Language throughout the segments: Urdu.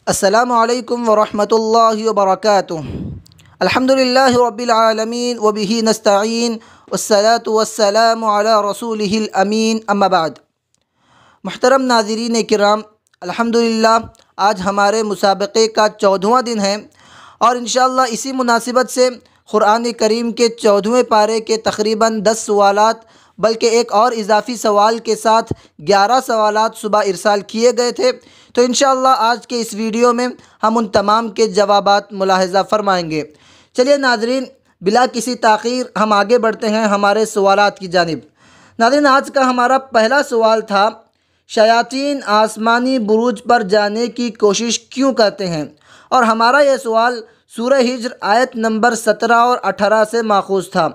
السلام علیکم ورحمۃ اللہ وبرکاتہ۔ الحمدللہ رب العالمین وبہ نستعین والصلاة والسلام علی رسولہ الامین اما بعد۔ محترم ناظرین کرام، الحمدللہ آج ہمارے مسابقے کا 14واں دن ہے اور انشاءاللہ اسی مناسبت سے قرآن کریم کے 14ویں پارے کے تقریباً 10 سوالات بلکہ ایک اور اضافی سوال کے ساتھ 11 سوالات صبح ارسال کیے گئے تھے، تو انشاءاللہ آج کے اس ویڈیو میں ہم ان تمام کے جوابات ملاحظہ فرمائیں گے۔ چلیے ناظرین، بلا کسی تاخیر ہم آگے بڑھتے ہیں ہمارے سوالات کی جانب۔ ناظرین، آج کا ہمارا پہلا سوال تھا، شیاطین آسمانی بروج پر جانے کی کوشش کیوں کرتے ہیں؟ اور ہمارا یہ سوال سورہ ہجر آیت نمبر 17 اور 18 سے ماخوذ تھا۔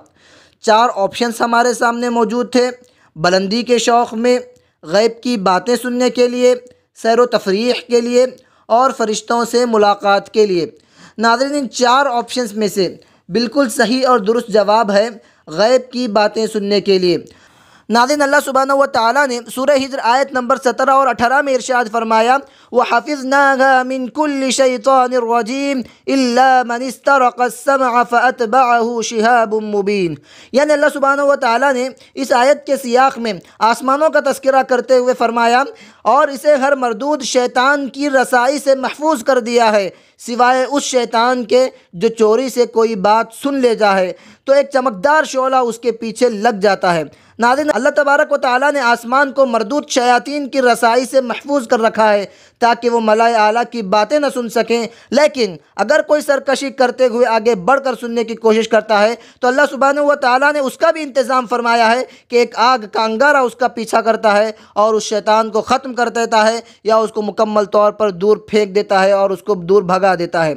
4 آپشنز ہمارے سامنے موجود تھے: بلندی کے شوق میں، غیب کی باتیں سننے کے لیے، سیر و تفریح کے لیے اور فرشتوں سے ملاقات کے لیے۔ ناظرین، ان 4 آپشنز میں سے بالکل صحیح اور درست جواب ہے غیب کی باتیں سننے کے لیے۔ ناظرین، اللہ سبحانہ و تعالیٰ نے سورہ ہجر آیت نمبر 17 اور 18 میں ارشاد فرمایا، وَحَفِظْنَاهَا مِن كُلِّ شَيْطَانٍ رَجِيمٍ إِلَّا مَنِ اسْتَرَقَ السَّمْعَ فَأَتْبَعَهُ شِهَابٌ مُبِينٌ۔ یعنی اللہ سبحانہ و تعالیٰ نے اس آیت کے سیاق میں آسمانوں کا تذکرہ کرتے ہوئے فرمایا، اور اسے ہر مردود شیطان کی رسائی سے محفوظ کر دیا ہے، سوائے اس شیطان کے جو چوری سے کوئی بات سن لے جائے تو ایک چمکدار شعلہ اس کے پیچھے لگ جاتا ہے۔ ناظرین، اللہ تبارک و تعالیٰ نے آسمان کو مردود شیاطین کی رسائی سے محفوظ کر رکھا ہے تاکہ وہ ملائے اعلیٰ کی باتیں نہ سن سکیں، لیکن اگر کوئی سرکشی کرتے ہوئے آگے بڑھ کر سننے کی کوشش کرتا ہے تو اللہ سبحانہ و تعالیٰ نے اس کا بھی انتظام فرمایا ہے کہ ایک آگ کا انگارہ اس کا پیچھا کرتا ہے اور اس شیطان کو ختم کر دیتا ہے یا اس کو مکمل طور پر دور پھینک دیتا ہے اور اس کو دور بھگا دیتا ہے۔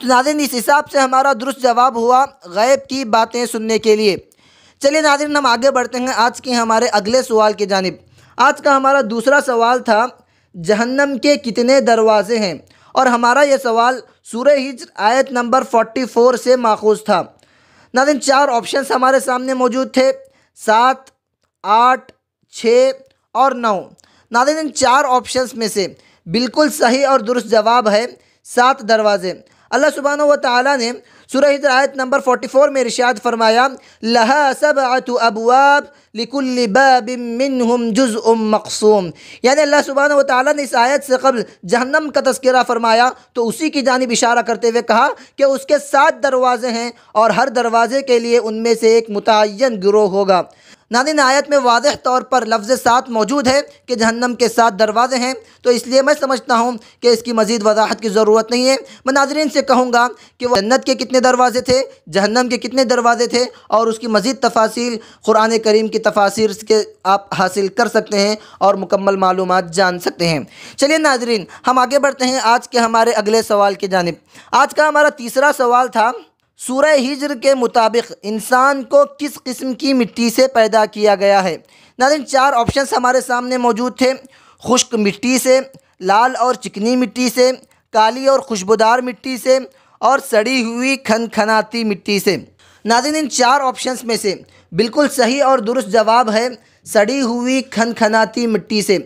تو ناظرین، اس حساب سے ہمارا درست جواب ہوا غیب کی باتیں سننے کے لیے۔ چلیے ناظرین، ہم آگے بڑھتے ہیں آج کے ہمارے اگلے سوال کی جانب۔ آج کا ہمارا دوسرا سوال تھا، جہنم کے کتنے دروازے ہیں؟ اور ہمارا یہ سوال سورہ ہجر آیت نمبر 44 سے ماخوذ تھا۔ ناظرین، 4 آپشنز ہمارے سامنے موجود تھے: 7، 8، 6 اور 9۔ ناظرین، ان 4 آپشنز میں سے بالکل صحیح اور درست جواب ہے 7 دروازے۔ اللہ سبحانہ و تعالیٰ نے سورہ ہجر آیت نمبر 44 میں ارشاد فرمایا، لَهَا 7 أَبْوَابٍ لِكُلِّ بَابٍ مِّنْهُمْ جُزْءٌ مَقْسُومٌ۔ یعنی اللہ سبحانہ و تعالیٰ نے اس آیت سے قبل جہنم کا تذکرہ فرمایا تو اسی کی جانب اشارہ کرتے ہوئے کہا کہ اس کے 7 دروازے ہیں اور ہر دروازے کے لیے ان میں سے ایک متعین گروہ ہوگا۔ ناظرین، آیت میں واضح طور پر لفظ 7 موجود ہے کہ جہنم کے 7 دروازے ہیں، تو اس لیے میں سمجھتا ہوں کہ اس کی مزید وضاحت کی ضرورت نہیں ہے۔ میں ناظرین سے کہوں گا کہ وہ جنت کے کتنے دروازے تھے، جہنم کے کتنے دروازے تھے، اور اس کی مزید تفاصیل قرآن کریم کی تفاسیر کے آپ حاصل کر سکتے ہیں اور مکمل معلومات جان سکتے ہیں۔ چلیے ناظرین، ہم آگے بڑھتے ہیں آج کے ہمارے اگلے سوال کی جانب۔ آج کا ہمارا تیسرا سوال تھا، سورہ ہجر کے مطابق انسان کو کس قسم کی مٹی سے پیدا کیا گیا ہے؟ ناظرین، 4 آپشنز ہمارے سامنے موجود تھے: خشک مٹی سے، لال اور چکنی مٹی سے، کالی اور خوشبودار مٹی سے اور سڑی ہوئی کھنکھناتی مٹی سے۔ ناظرین، ان 4 آپشنز میں سے بالکل صحیح اور درست جواب ہے سڑی ہوئی کھنکھناتی مٹی سے۔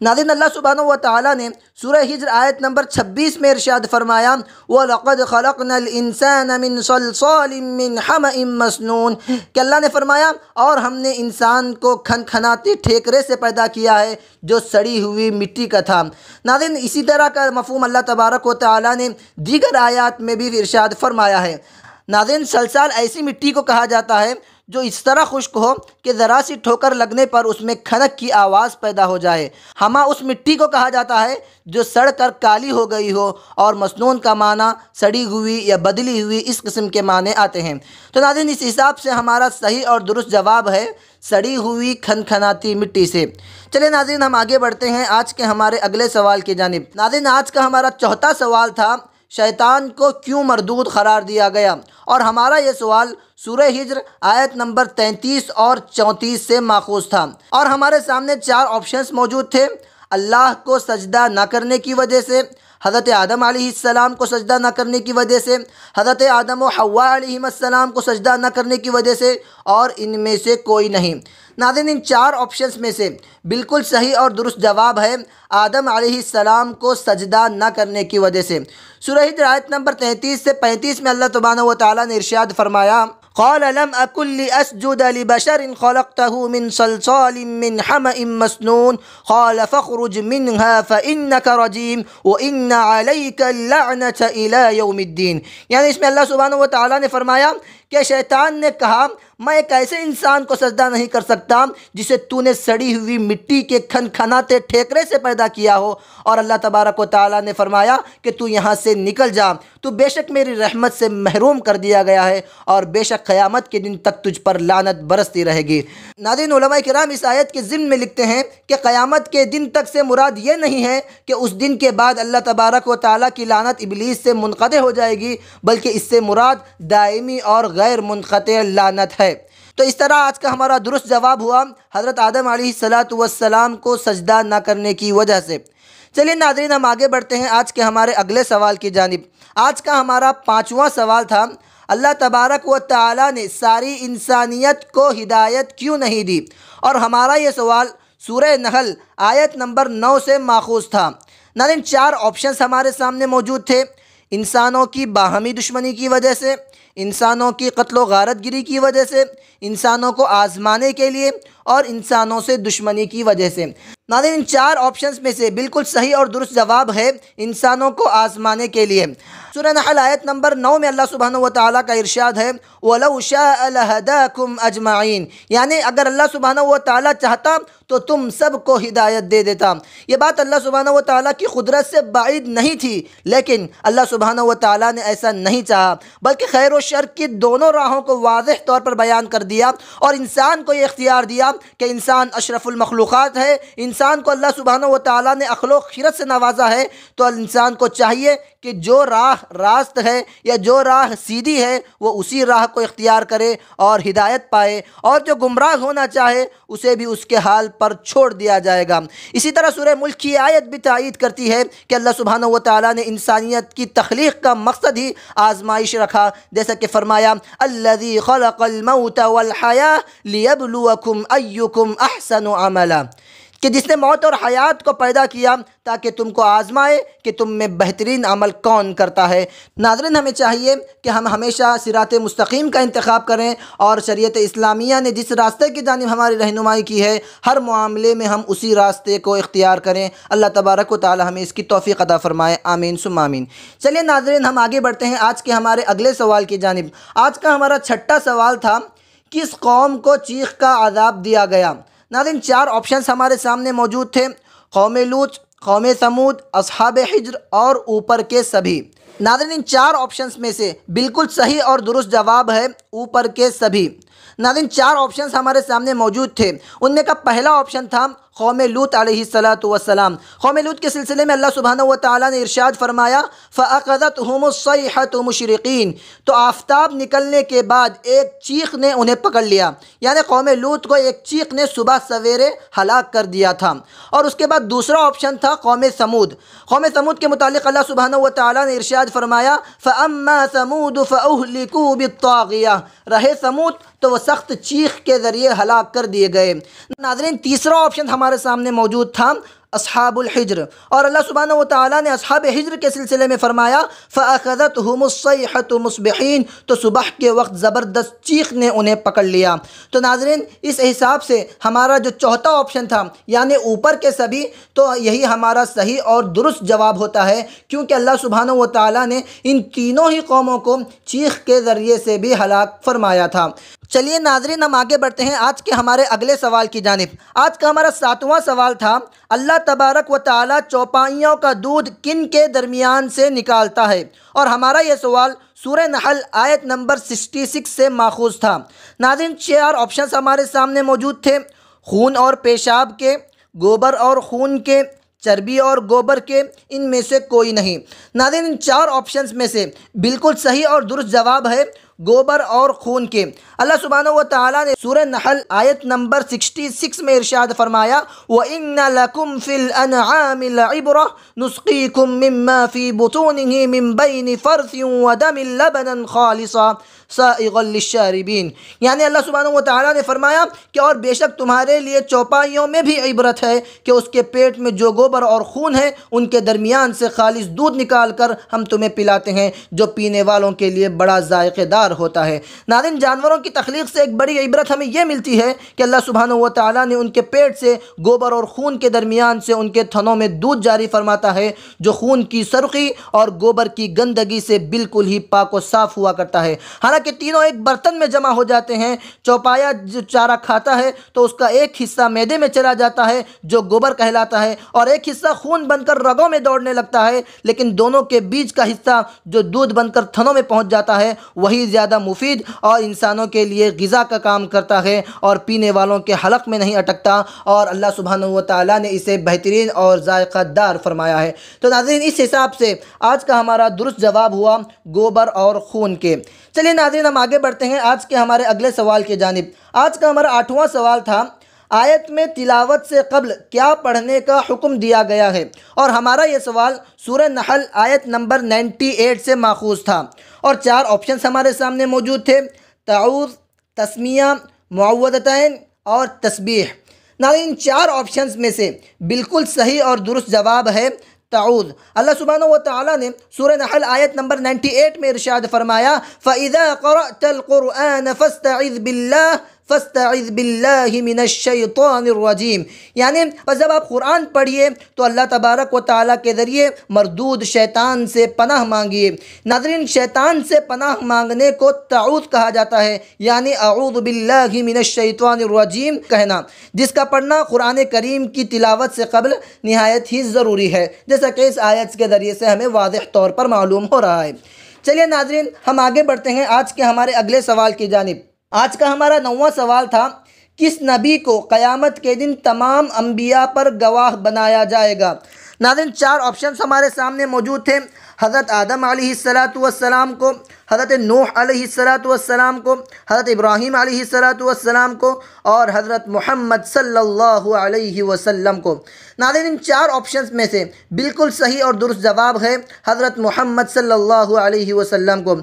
ناظرین، اللہ سبحانہ و تعالیٰ نے سورہ ہجر آیت نمبر 26 میں ارشاد فرمایا، وَلَقَدْ خَلَقْنَا الْإِنسَانَ مِنْ صَلْصَالٍ مِّنْ حَمَإٍ مَّسْنُونٍ کہ اللہ نے فرمایا اور ہم نے انسان کو کھنکھناتے ٹھیکرے سے پیدا کیا ہے جو سڑی ہوئی مٹی کا تھا۔ ناظرین، اسی طرح کا مفہوم اللہ تبارک و تعالیٰ نے دیگر آیات میں بھی ارشاد فرمایا ہے۔ ناظرین، صلصال ایسی مٹی کو کہا جاتا ہے جو اس طرح خشک ہو کہ ذرا سی ٹھوکر لگنے پر اس میں کھنک کی آواز پیدا ہو جائے۔ ہما اس مٹی کو کہا جاتا ہے جو سڑ کر کالی ہو گئی ہو، اور مسنون کا معنی سڑی ہوئی یا بدلی ہوئی، اس قسم کے معنی آتے ہیں۔ تو ناظرین، اس حساب سے ہمارا صحیح اور درست جواب ہے سڑی ہوئی کھنکھناتی مٹی سے۔ چلے ناظرین، ہم آگے بڑھتے ہیں آج کے ہمارے اگلے سوال کی جانب۔ ناظرین، آج کا ہمارا چوتھا سوال تھا، شیطان کو کیوں مردود قرار دیا گیا؟ اور ہمارا یہ سوال سورہ ہجر آیت نمبر 33 اور 34 سے ماخوذ تھا، اور ہمارے سامنے 4 آپشنز موجود تھے: اللہ کو سجدہ نہ کرنے کی وجہ سے، حضرت آدم علیہ السلام کو سجدہ نہ کرنے کی وجہ سے، حضرت آدم و حوا علیہ السلام کو سجدہ نہ کرنے کی وجہ سے، اور ان میں سے کوئی نہیں۔ ناظرین، ان چار آپشنز میں سے بالکل صحیح اور درست جواب ہے آدم علیہ السلام کو سجدہ نہ کرنے کی وجہ سے۔ سورہ ہجر آیت نمبر 33 سے 35 میں اللہ سبحانہ و تعالیٰ نے ارشاد فرمایا، قال لم أكن لأسجد لبشر خلقته من صلصال من حمأ مسنون قال فاخرج منها فإنك رجيم وإن عليك اللعنة إلى يوم الدين۔ یعنی اس میں اللہ سبحانہ و تعالیٰ نے فرمایا کہ شیطان نے کہا میں ایک ایسے انسان کو سجدہ نہیں کر سکتا جسے تو نے سڑی ہوئی مٹی کے کھنکھناتے ٹھیکرے سے پیدا کیا ہو، اور اللہ تبارک و تعالیٰ نے فرمایا کہ تو یہاں سے نکل جا، تو بے شک میری رحمت سے محروم کر دیا گیا ہے، اور بے شک قیامت کے دن تک تجھ پر لعنت برستی رہے گی۔ ناظرین، علماء کرام اس آیت کے ضمن میں لکھتے ہیں کہ قیامت کے دن تک سے مراد یہ نہیں ہے کہ اس دن کے بعد اللہ تبارک و تعالیٰ کی لعنت ابلیس سے منقطع ہو جائے گی، بلکہ اس سے مراد دائمی اور غیر منقطع لعنت ہے۔ تو اس طرح آج کا ہمارا درست جواب ہوا حضرت آدم علیہ السلام کو سجدہ نہ کرنے کی وجہ سے۔ چلیے ناظرین، ہم آگے بڑھتے ہیں آج کے ہمارے اگلے سوال کی جانب۔ آج کا ہمارا 5واں سوال تھا، اللہ تبارک و تعالیٰ نے ساری انسانیت کو ہدایت کیوں نہیں دی؟ اور ہمارا یہ سوال سورہ نحل آیت نمبر 9 سے ماخوذ تھا۔ ناظرین، 4 آپشنز ہمارے سامنے موجود تھے: انسانوں کی باہمی دشمنی کی وجہ سے، انسانوں کی قتل و غارت گری کی وجہ سے، انسانوں کو آزمانے کے لیے، اور انسانوں سے دشمنی کی وجہ سے۔ ناظرین، ان 4 آپشنز میں سے بالکل صحیح اور درست جواب ہے انسانوں کو آزمانے کے لیے۔ سورہ نحل آیت نمبر 9 میں اللہ سبحانہ و تعالیٰ کا ارشاد ہے وَلَوْ شَاءَ لَهَدَاكُمْ أَجْمَعِينَ، یعنی اگر اللہ سبحانہ و تعالیٰ چاہتا تو تم سب کو ہدایت دے دیتا۔ یہ بات اللہ سبحانہ و تعالیٰ کی قدرت سے بعید نہیں تھی، لیکن اللہ سبحانہ و تعالیٰ نے ایسا نہیں چاہا، بلکہ خیر و شر کی دونوں راہوں کو واضح طور پر بیان کر دیا، اور انسان کو یہ اختیار دیا کہ انسان اشرف المخلوقات ہے، انسان کو اللہ سبحانہ و تعالیٰ نے عقل و خیرت سے نوازا ہے، تو انسان کو چاہیے کہ جو راہ راست ہے یا جو راہ سیدھی ہے وہ اسی راہ کو اختیار کرے اور ہدایت پائے، اور جو گمراہ ہونا چاہے اسے بھی اس کے حال پر چھوڑ دیا جائے گا۔ اسی طرح سورہ ملک کی آیت بھی تائید کرتی ہے کہ اللہ سبحانہ و تعالیٰ نے انسانیت کی تخلیق کا مقصد ہی آزمائش رکھا، جیسا کہ فرمایا الذی خلق الموت والحیاة لیبلوکم ایکم احسن عملا، کہ جس نے موت اور حیات کو پیدا کیا تاکہ تم کو آزمائے کہ تم میں بہترین عمل کون کرتا ہے۔ ناظرین، ہمیں چاہیے کہ ہم ہمیشہ صراط مستقیم کا انتخاب کریں، اور شریعت اسلامیہ نے جس راستے کی جانب ہماری رہنمائی کی ہے ہر معاملے میں ہم اسی راستے کو اختیار کریں۔ اللہ تبارک و تعالی ہمیں اس کی توفیق عطا فرمائے، آمین ثم آمین۔ چلیے ناظرین، ہم آگے بڑھتے ہیں آج کے ہمارے اگلے سوال کی جانب۔ آج کا ہمارا 6واں سوال تھا، کس قوم کو چیخ کا عذاب دیا گیا؟ ناظرین، 4 آپشنز ہمارے سامنے موجود تھے: قوم لوط، قوم ثمود، اصحاب حجر اور اوپر کے سبھی۔ ناظرین، ان 4 آپشنز میں سے بالکل صحیح اور درست جواب ہے اوپر کے سبھی۔ ناظرین، 4 آپشنز ہمارے سامنے موجود تھے، ان میں کا پہلا آپشن تھا قوم لوط علیہ السلام۔ قوم لوط کے سلسلے میں اللہ سبحانہ و تعالیٰ نے ارشاد فرمایا فَأَخَذَتْهُمُ الصَّيْحَةُ مُشْرِقِينَ، تو آفتاب نکلنے کے بعد ایک چیخ نے انہیں پکڑ لیا، یعنی قوم لوط کو ایک چیخ نے صبح سویرے ہلاک کر دیا تھا۔ اور اس کے بعد دوسرا آپشن تھا قوم ثمود۔ قوم ثمود کے متعلق اللہ سبحانہ و تعالیٰ نے ارشاد فرمایا فَأَمَّا ثَمُودُ فَأُهْلِكُوا بِالطَّاغِيَةِ، رہے ثمود تو وہ سخت چیخ کے ذریعے ہلاک کر دیے گئے۔ ناظرین، تیسرا آپشن ہمارے سامنے موجود تھا اصحاب الحجر، اور اللہ سبحانہ و تعالیٰ نے اصحاب حجر کے سلسلے میں فرمایا فَأَخَذَتْهُمُ الصَّيْحَةُ مُصْبِحِينَ، تو صبح کے وقت زبردست چیخ نے انہیں پکڑ لیا۔ تو ناظرین، اس حساب سے ہمارا جو چوتھا آپشن تھا یعنی اوپر کے سبھی، تو یہی ہمارا صحیح اور درست جواب ہوتا ہے، کیونکہ اللہ سبحانہ و تعالیٰ نے ان تینوں ہی قوموں کو چیخ کے ذریعے سے بھی ہلاک فرمایا تھا۔ چلیے ناظرین، ہم آگے بڑھتے ہیں آج کے ہمارے اگلے سوال کی جانب۔ آج کا ہمارا 7واں سوال تھا، اللہ تبارک و تعالیٰ چوپائیوں کا دودھ کن کے درمیان سے نکالتا ہے؟ اور ہمارا یہ سوال سورہ نحل آیت نمبر 66 سے ماخوذ تھا۔ ناظرین، 4 آپشنز ہمارے سامنے موجود تھے: خون اور پیشاب کے، گوبر اور خون کے، چربی اور گوبر کے ان میں سے کوئی نہیں۔ ناظرین ان چار آپشنز میں سے بالکل صحیح اور درست جواب ہے گوبر اور خون کے۔ اللہ سبحانہ و تعالیٰ نے سورہ نحل آیت نمبر 66 میں ارشاد فرمایا وَإِنَّ لَكُمْ فِي الْأَنْعَامِ لَعِبْرَةً نُسْقِيكُم مِّمَّا فِي بُطُونِهِ مِن بَيْنِ فَرْثٍ وَدَمٍ لَبَنًا خَالِصًا سائغا للشاربین، یعنی اللہ سبحانہ و تعالیٰ نے فرمایا کہ اور بے شک تمہارے لیے چوپائیوں میں بھی عبرت ہے کہ اس کے پیٹ میں جو گوبر اور خون ہے ان کے درمیان سے خالص دودھ نکال کر ہم تمہیں پلاتے ہیں جو پینے والوں کے لیے بڑا ذائقہ دار ہوتا ہے۔ ناظرین جانوروں کی تخلیق سے ایک بڑی عبرت ہمیں یہ ملتی ہے کہ اللہ سبحانہ و تعالیٰ نے ان کے پیٹ سے گوبر اور خون کے درمیان سے ان کے تھنوں میں دودھ جاری فرماتا ہے جو خون کی سرخی اور گوبر کی گندگی سے بالکل ہی پاک و صاف ہوا کرتا ہے۔ حالانکہ تینوں ایک برتن میں جمع ہو جاتے ہیں، چوپایا جو چارہ کھاتا ہے تو اس کا ایک حصہ معدے میں چلا جاتا ہے جو گوبر کہلاتا ہے اور ایک حصہ خون بن کر رگوں میں دوڑنے لگتا ہے، لیکن دونوں کے بیچ کا حصہ جو دودھ بن کر تھنوں میں پہنچ جاتا ہے وہی زیادہ مفید اور انسانوں کے لیے غذا کا کام کرتا ہے اور پینے والوں کے حلق میں نہیں اٹکتا، اور اللہ سبحانہ و تعالیٰ نے اسے بہترین اور ذائقہ دار فرمایا ہے۔ تو ناظرین اس حساب سے آج کا ہمارا درست جواب ہوا گوبر اور خون کے۔ چلیے ناظرین ہم آگے بڑھتے ہیں آج کے ہمارے اگلے سوال کی جانب۔ آج کا ہمارا 8واں سوال تھا آیت میں تلاوت سے قبل کیا پڑھنے کا حکم دیا گیا ہے، اور ہمارا یہ سوال سورہ نحل آیت نمبر 98 سے ماخوذ تھا، اور 4 آپشنز ہمارے سامنے موجود تھے: تعوذ، تسمیہ، معوذتین اور تسبیح۔ ناظرین ان 4 آپشنز میں سے بالکل صحیح اور درست جواب ہے تعوذ۔ اللہ سبحانہ و تعالیٰ نے سورہ نحل آیت نمبر 98 میں ارشاد فرمایا فَإِذَا قَرَأْتَ الْقُرْآنَ فَاسْتَعِذْ بِاللَّهِ مِنَ الشَّيْطَانِ الرَّجِيمِ، یعنی بس جب آپ قرآن پڑھیے تو اللہ تبارک و تعالیٰ کے ذریعے مردود شیطان سے پناہ مانگیے۔ ناظرین شیطان سے پناہ مانگنے کو تعوذ کہا جاتا ہے، یعنی اعوذ باللہ من الشیطان الرجیم کہنا، جس کا پڑھنا قرآن کریم کی تلاوت سے قبل نہایت ہی ضروری ہے، جیسا کہ اس آیت کے ذریعے سے ہمیں واضح طور پر معلوم ہو رہا ہے۔ چلیے ناظرین ہم آگے بڑھتے ہیں آج کے ہمارے اگلے سوال کی جانب۔ آج کا ہمارا 9واں سوال تھا کس نبی کو قیامت کے دن تمام انبیاء پر گواہ بنایا جائے گا؟ ناظرین 4 آپشنز ہمارے سامنے موجود تھے: حضرت آدم علیہ السلام کو، حضرت نوح علیہ السلام کو، حضرت ابراہیم علیہ السلام کو، اور حضرت محمد صلی اللہ علیہ وسلم کو۔ ناظرین ان 4 آپشنز میں سے بالکل صحیح اور درست جواب ہے حضرت محمد صلی اللہ علیہ وسلم کو۔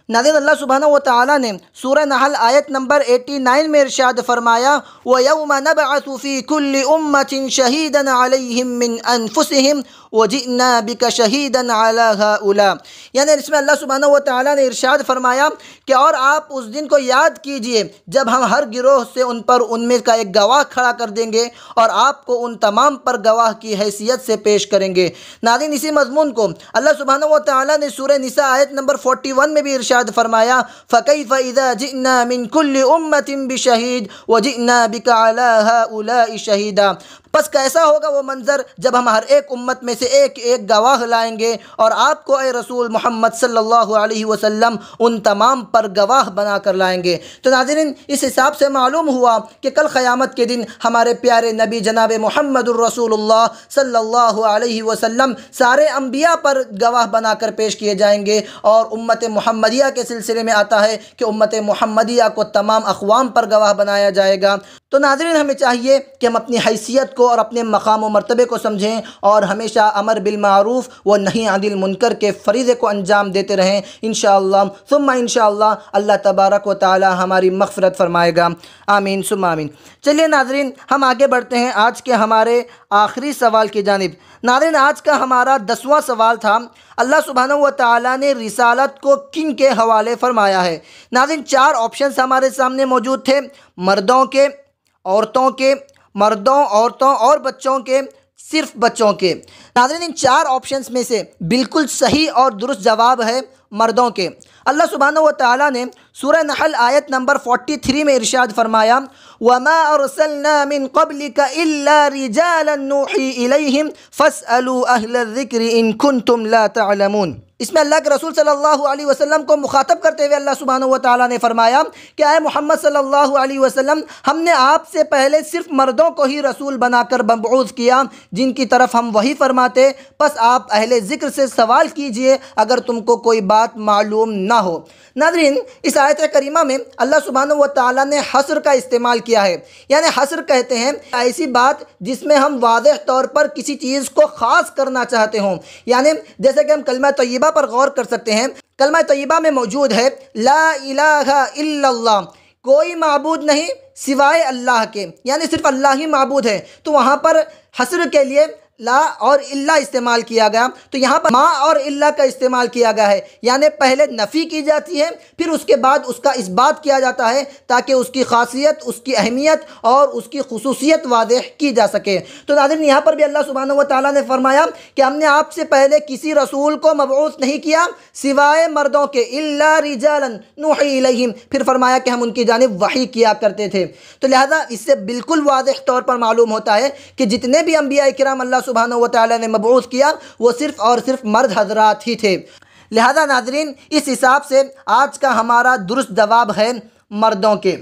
ناظرین اللہ سبحانہ و تعالیٰ نے سورہ نحل آیت نمبر 89 میں ارشاد فرمایا وَيَوْمَ نَبْعَثُ فِي كُلِّ أُمَّةٍ شَهِيدًا عَلَيْهِمْ مِنْ أَنفُسِهِمْ وَجِئْنَا بِكَ شَهِيدًا عَلَى هَؤُلَاءِ، یعنی اس میں اللہ سبحانہ و تعالیٰ نے ارشاد فرمایا کہ اور آپ اس دن کو یاد کیجئے جب ہم ہر گروہ سے ان میں کا ایک گواہ کھڑا کر دیں گے اور آپ کو ان تمام پر گواہ کی حیثیت سے پیش کریں گے۔ ناظرین اسی مضمون کو اللہ سبحانہ و تعالیٰ نے سورہ نساء آیت نمبر 41 میں بھی ارشاد فرمایا فَكَيْفَ إِذَا جِئْنَا مِن كُلِّ أُمَّةٍ بِشَهِيدٍ وَجِئْنَا بِكَ عَلَى هَؤُلَاءِ شَهِيدًا، پس کیسا ہوگا وہ منظر جب ہم ہر ایک امت میں سے ایک ایک گواہ لائیں گے اور آپ کو اے رسول محمد صلی اللہ علیہ وسلم ان تمام پر گواہ بنا کر لائیں گے۔ تو ناظرین اس حساب سے معلوم ہوا کہ کل قیامت کے دن ہمارے پیارے نبی جناب محمد الرسول اللہ صلی اللہ علیہ وسلم سارے انبیاء پر گواہ بنا کر پیش کیے جائیں گے، اور امت محمدیہ کے سلسلے میں آتا ہے کہ امت محمدیہ کو تمام اقوام پر گواہ بنایا جائے گا۔ تو ناظرین ہمیں چاہیے کہ ہم اپنی حیثیت کو اور اپنے مقام و مرتبے کو سمجھیں اور ہمیشہ امر بالمعروف و نہی عن المنکر کے فریضے کو انجام دیتے رہیں۔ انشاءاللہ ثم انشاءاللہ اللہ تبارک و تعالی ہماری مغفرت فرمائے گا، آمین ثم آمین۔ چلیے ناظرین ہم آگے بڑھتے ہیں آج کے ہمارے آخری سوال کی جانب۔ ناظرین آج کا ہمارا 10واں سوال تھا اللہ سبحانہ و تعالیٰ نے رسالت کو کن کے حوالے فرمایا ہے؟ ناظرین 4 آپشنز ہمارے سامنے موجود تھے: مردوں کے، عورتوں کے، مردوں، عورتوں اور بچوں کے، صرف بچوں کے۔ ناظرین ان 4 آپشنز میں سے بالکل صحیح اور درست جواب ہے مردوں کے۔ اللہ سبحانہ و تعالیٰ نے سورہ نحل آیت نمبر 43 میں ارشاد فرمایا وَمَا أَرْسَلْنَا مِن قَبْلِكَ إِلَّا رِجَالًا نُوحِي إِلَيْهِمْ فَاسْأَلُوا أَهْلَ الذِّكْرِ إِن كُنتُمْ لَا تَعْلَمُونَ، اس میں اللہ کے رسول صلی اللہ علیہ وسلم کو مخاطب کرتے ہوئے اللہ سبحانہ و تعالیٰ نے فرمایا کہ اے محمد صلی اللہ علیہ وسلم، ہم نے آپ سے پہلے صرف مردوں کو ہی رسول بنا کر مبعوث کیا جن کی طرف ہم وحی فرماتے، پس آپ اہل ذکر سے سوال کیجئے اگر تم کو کوئی بات معلوم نہ ہو۔ ناظرین، اس آیت کریمہ میں اللہ سبحانہ و تعالیٰ نے حصر کا استعمال کیا ہے، یعنی حصر کہتے ہیں ایسی بات جس میں ہم واضح طور پر کسی چیز کو خاص کرنا چاہتے ہوں، یعنی جیسے کہ ہم کلمہ طیبہ پر غور کر سکتے ہیں۔ کلمہ طیبہ میں موجود ہے لا الہ الا اللہ، کوئی معبود نہیں سوائے اللہ کے، یعنی صرف اللہ ہی معبود ہے، تو وہاں پر حصر کے لیے لا اور الا استعمال کیا گیا، تو یہاں پر ما اور الا کا استعمال کیا گیا ہے، یعنی پہلے نفی کی جاتی ہے پھر اس کے بعد اس کا اثبات کیا جاتا ہے تاکہ اس کی خاصیت، اس کی اہمیت اور اس کی خصوصیت واضح کی جا سکے۔ تو ناظرین، یہاں پر بھی اللہ سبحانہ و تعالیٰ نے فرمایا کہ ہم نے آپ سے پہلے کسی رسول کو مبعوث نہیں کیا سوائے مردوں کے، الا رجالا نوحی الیہم، پھر فرمایا کہ ہم ان کی جانب وحی کیا کرتے تھے۔ تو لہذا اس سے بالکل واضح طور پر معلوم ہوتا ہے کہ جتنے بھی انبیاء کرام اللہ سبحانہ و تعالیٰ نے مبعوث کیا وہ صرف اور صرف مرد حضرات ہی تھے۔ لہذا ناظرین، اس حساب سے آج کا ہمارا درست جواب ہے مردوں کے۔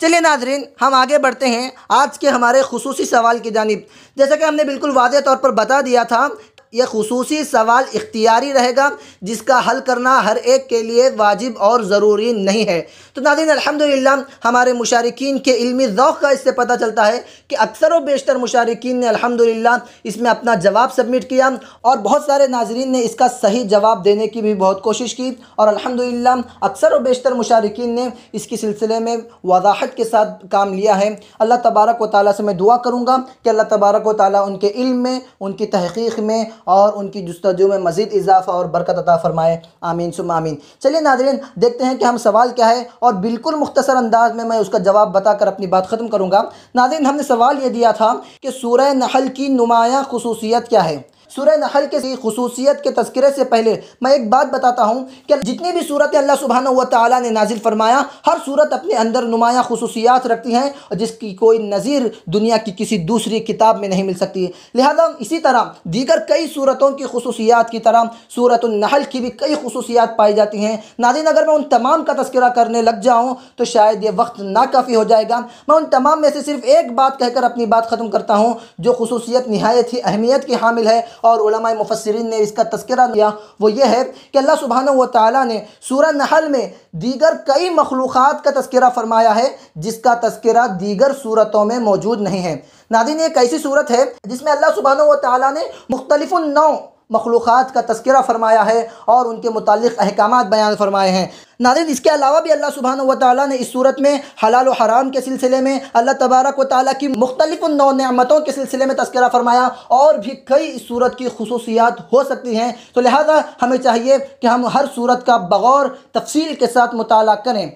چلیے ناظرین، ہم آگے بڑھتے ہیں آج کے ہمارے خصوصی سوال کی جانب۔ جیسا کہ ہم نے بالکل واضح طور پر بتا دیا تھا، یہ خصوصی سوال اختیاری رہے گا جس کا حل کرنا ہر ایک کے لیے واجب اور ضروری نہیں ہے۔ تو ناظرین، الحمدللہ ہمارے مشارکین کے علمی ذوق کا اس سے پتہ چلتا ہے کہ اکثر و بیشتر مشارکین نے الحمدللہ اس میں اپنا جواب سبمٹ کیا، اور بہت سارے ناظرین نے اس کا صحیح جواب دینے کی بھی بہت کوشش کی، اور الحمدللہ اکثر و بیشتر مشارکین نے اس کی سلسلے میں وضاحت کے ساتھ کام لیا ہے۔ اللہ تبارک و تعالیٰ سے میں دعا کروں گا کہ اللہ تبارک و تعالیٰ ان کے علم میں، ان کی تحقیق میں اور ان کی جستجو میں مزید اضافہ اور برکت عطا فرمائے، آمین ثم آمین۔ چلیے ناظرین، دیکھتے ہیں کہ ہم سوال کیا ہے، اور بالکل مختصر انداز میں اس کا جواب بتا کر اپنی بات ختم کروں گا۔ ناظرین، ہم نے سوال یہ دیا تھا کہ سورہ نحل کی نمایاں خصوصیت کیا ہے۔ سورہ نحل کے خصوصیت کے تذکرے سے پہلے میں ایک بات بتاتا ہوں کہ جتنی بھی صورتیں اللہ سبحانہ و تعالیٰ نے نازل فرمایا، ہر صورت اپنے اندر نمایاں خصوصیات رکھتی ہیں اور جس کی کوئی نظیر دنیا کی کسی دوسری کتاب میں نہیں مل سکتی۔ لہذا اسی طرح دیگر کئی صورتوں کی خصوصیات کی طرح سورۃ النحل کی بھی کئی خصوصیات پائی جاتی ہیں۔ ناظرین، اگر میں ان تمام کا تذکرہ کرنے لگ جاؤں تو شاید یہ وقت ناکافی ہو جائے گا۔ میں ان تمام میں سے صرف ایک بات کہہ کر اپنی بات ختم کرتا ہوں جو خصوصیت نہایت ہی اہمیت کی حامل ہے، اور علماء مفسرین نے اس کا تذکرہ کیا۔ وہ یہ ہے کہ اللہ سبحانہ و تعالیٰ نے سورہ نحل میں دیگر کئی مخلوقات کا تذکرہ فرمایا ہے جس کا تذکرہ دیگر صورتوں میں موجود نہیں ہے۔ ناظرین، ایک ایسی صورت ہے جس میں اللہ سبحانہ و تعالیٰ نے مختلف النوع مخلوقات کا تذکرہ فرمایا ہے اور ان کے متعلق احکامات بیان فرمائے ہیں۔ ناظرین، اس کے علاوہ بھی اللہ سبحانہ و تعالیٰ نے اس صورت میں حلال و حرام کے سلسلے میں، اللہ تبارک و تعالیٰ کی مختلف النوع نعمتوں کے سلسلے میں تذکرہ فرمایا، اور بھی کئی اس صورت کی خصوصیات ہو سکتی ہیں۔ تو لہذا ہمیں چاہیے کہ ہم ہر صورت کا بغور تفصیل کے ساتھ مطالعہ کریں۔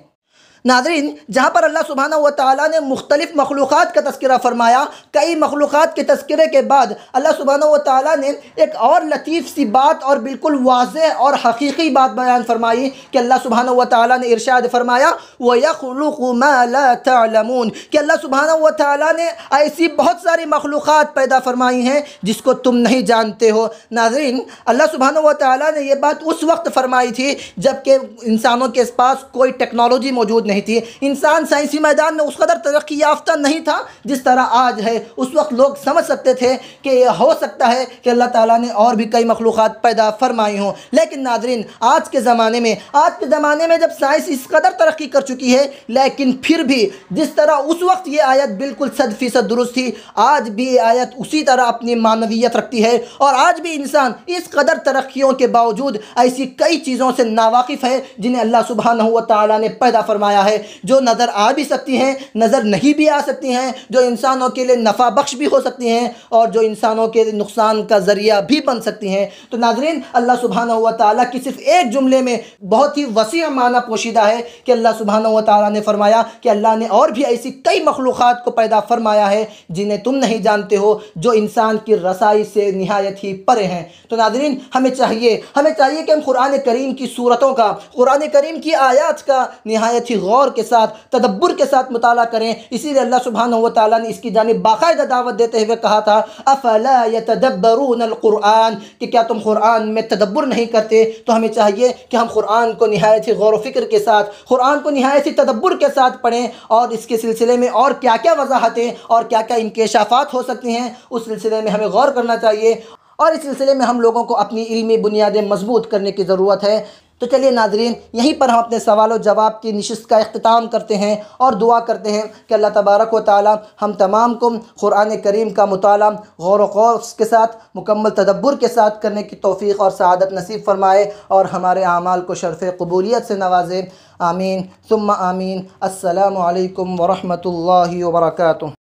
ناظرین، جہاں پر اللہ سبحانہ و تعالیٰ نے مختلف مخلوقات کا تذکرہ فرمایا، کئی مخلوقات کے تذکرے کے بعد اللہ سبحانہ و تعالیٰ نے ایک اور لطیف سی بات اور بالکل واضح اور حقیقی بات بیان فرمائی کہ اللہ سبحانہ و تعالیٰ نے ارشاد فرمایا وَيَخْلُقُ مَا لَا تَعْلَمُونَ، کہ اللہ سبحانہ و تعالیٰ نے ایسی بہت ساری مخلوقات پیدا فرمائی ہیں جس کو تم نہیں جانتے ہو۔ ناظرین، اللہ سبحانہ و تعالیٰ نے یہ بات اس وقت فرمائی تھی جب کہ انسانوں کے پاس کوئی ٹیکنالوجی موجود نہیں تھی، انسان سائنسی میدان میں اس قدر ترقی یافتہ نہیں تھا جس طرح آج ہے۔ اس وقت لوگ سمجھ سکتے تھے کہ یہ ہو سکتا ہے کہ اللہ تعالیٰ نے اور بھی کئی مخلوقات پیدا فرمائی ہوں، لیکن ناظرین، آج کے زمانے میں جب سائنس اس قدر ترقی کر چکی ہے، لیکن پھر بھی جس طرح اس وقت یہ آیت بالکل 100% درست تھی، آج بھی یہ آیت اسی طرح اپنی معنویت رکھتی ہے، اور آج بھی انسان اس قدر ترقیوں کے باوجود ایسی کئی چیزوں سے ناواقف ہے جنہیں اللہ سبحانہ و تعالیٰ نے پیدا فرمایا ہے، جو نظر آ بھی سکتی ہیں، نظر نہیں بھی آ سکتی ہیں، جو انسانوں کے لیے نفع بخش بھی ہو سکتی ہیں اور جو انسانوں کے نقصان کا ذریعہ بھی بن سکتی ہیں۔ تو ناظرین، اللہ سبحانہ و تعالیٰ کی صرف ایک جملے میں بہت ہی وسیع معنی پوشیدہ ہے کہ اللہ سبحانہ و تعالیٰ نے فرمایا کہ اللہ نے اور بھی ایسی کئی مخلوقات کو پیدا فرمایا ہے جنہیں تم نہیں جانتے ہو، جو انسان کی رسائی سے نہایت ہی پرے ہیں۔ تو ناظرین، ہمیں چاہیے کہ ہم قرآن کریم کی صورتوں کا، قرآن کریم کی آیات کا نہایت ہی غور کے ساتھ تدبر کے ساتھ مطالعہ کریں۔ اسی لیے اللہ سبحانہ و تعالیٰ نے اس کی جانب باقاعدہ دعوت دیتے ہوئے کہا تھا افلا یتدبرون القرآن، کہ کیا تم قرآن میں تدبر نہیں کرتے؟ تو ہمیں چاہیے کہ ہم قرآن کو نہایت ہی غور و فکر کے ساتھ، قرآن کو نہایت ہی تدبر کے ساتھ پڑھیں، اور اس کے سلسلے میں اور کیا کیا وضاحتیں اور کیا کیا انکشافات ہو سکتی ہیں اس سلسلے میں ہمیں غور کرنا چاہیے، اور اس سلسلے میں ہم لوگوں کو اپنی علمی بنیادیں مضبوط کرنے کی ضرورت ہے۔ تو چلیے ناظرین، یہیں پر ہم اپنے سوال و جواب کی نشست کا اختتام کرتے ہیں اور دعا کرتے ہیں کہ اللہ تبارک و تعالی ہم تمام کو قرآن کریم کا مطالعہ غور و خوض کے ساتھ، مکمل تدبر کے ساتھ کرنے کی توفیق اور سعادت نصیب فرمائے، اور ہمارے اعمال کو شرف قبولیت سے نوازے۔ آمین ثم آمین۔ السلام علیکم ورحمۃ اللہ وبرکاتہ۔